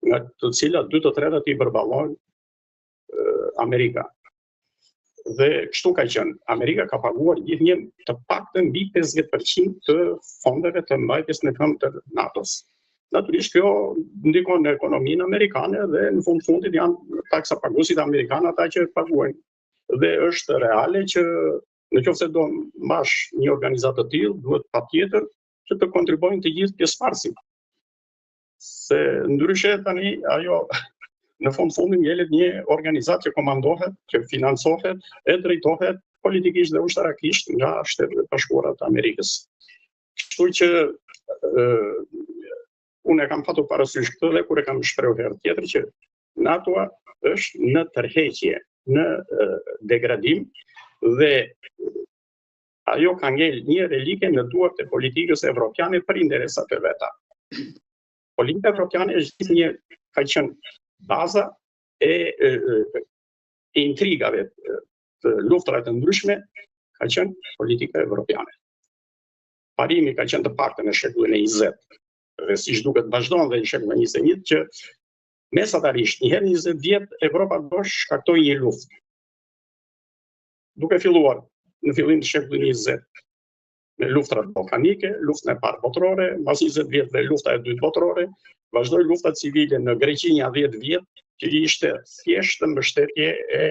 nga të cilat 2/3 i përballojnë Amerika. Dhe kështu ka qenë. Amerika ka paguar gjithnjë të paktën mbi 50% të fondeve të mbajtjes në këmbë të NATO-s. Natyrisht kjo ndikon në ekonominë amerikane dhe në fundit janë taksapaguesit amerikanë ata që paguajnë. Dhe është reale që nëse do mbash një organizatë të tillë, duhet patjetër që të kontribuojnë të gjithë pjesëmarrësit. Se ndryshe tani ajo në fundin ngelet një organizatë që komandohet, që financohet e drejtohet politikisht dhe ushtarakisht nga Shtetet e Bashkuara të Amerikës. Kështu që unë e kam patur parasysh këtë dhe kur e kam shprehur herë tjetër që NATO-a është në tërheqje, në degradim dhe ajo ka ngel një relike në duart e politikës evropiane për interesat e veta. Politika evropiane është një ka qenë baza e intrigave të luftrave të ndryshme ka qenë politika evropiane. Parimi ka qenë të paktën në shekullin e 20 dhe siç duket vazhdon dhe në shekullin e 21 që mesatarisht një herë 20 vjet Evropa do shkaktojë një luftë. Duke filluar në fillim të shekullit 20 me luftrat balkanike, luftën e parë botërore, pas 20 vjetëve lufta e dytë botërore, vazhdoi lufta civile në Greqi një 10 vjet, që ishte thjesht mbështetje e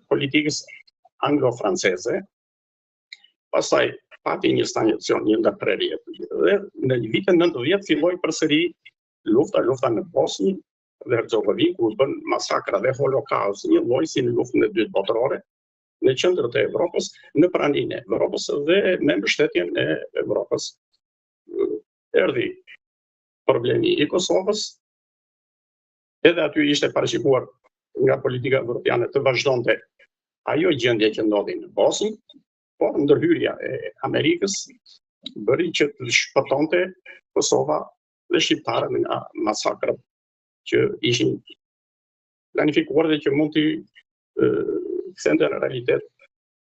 politikës anglo-franceze. Pastaj pati një stagnacion, një ndërprerje. Dhe në vitin 90 filloi përsëri lufta në Bosnjë dhe Hercegovinë, ku bën masakra dhe holokaust, një lloj si në luftën e dytë botërore, në qendrën e Evropës, në praninë e Evropës dhe me mbështetjen e Evropës. Erdhi problemi i Kosovës, edhe aty ishte parashikuar nga politika evropiane të vazhdonte ajo gjendje që ndodhi në Bosnjë, por ndërhyrja e Amerikës bëri që të shpëtonte Kosova dhe shqiptarët nga masakrat që ishin planifikuar dhe që mund të kthente në realitet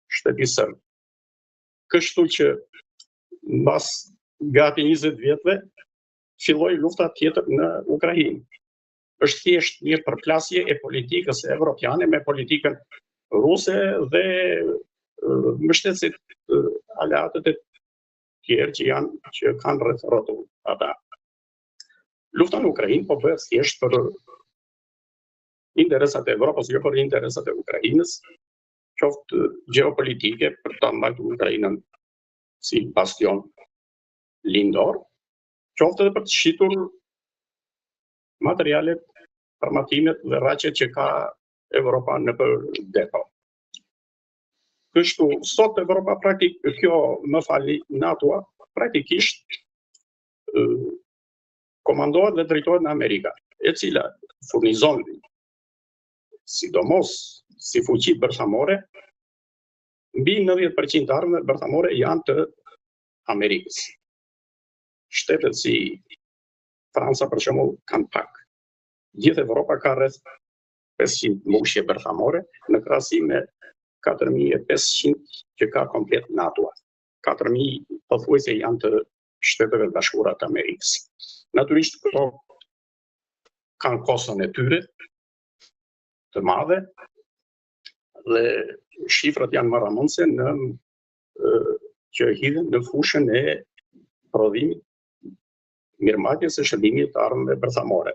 shtetisëm. Kështu që mbas gati 20 vjetëve filloi lufta tjetër në Ukrainë. Është thjesht një përplasje e politikës evropiane me politikën ruse dhe mbështetësit aleatët e tjerë që kanë rreth rrotull ata. Lufta në Ukrainë po bëhet thjesht për interesat e Evropës, jo për interesat e Ukrainës, qoftë gjeopolitike për ta mbajtur Ukrainën si bastion lindor, qoftë edhe për të shitur materialet, armatimet dhe rraqet që ka Evropa në për depo. Kështu, sot Evropa NATO-a praktikisht komandohet dhe drejtohet në Amerika, e cila furnizon sidomos si fuqi bërthamore, mbi 90% armëve bërthamore janë të Amerikës. Shtetet si Franca për shembull kanë pak. Gjithë Evropa ka rreth 500 mushje bërthamore në krahasim me 4500 që ka komplet NATO-a. 4000 pothuajse janë të Shteteve Bashkuara të Amerikës. Natyrisht këto kanë kostën e tyre të madhe dhe shifrat janë marramundse që hidhen në fushën e prodhimit, mirëmbajtjes së shërbimit të armëve bërthamore.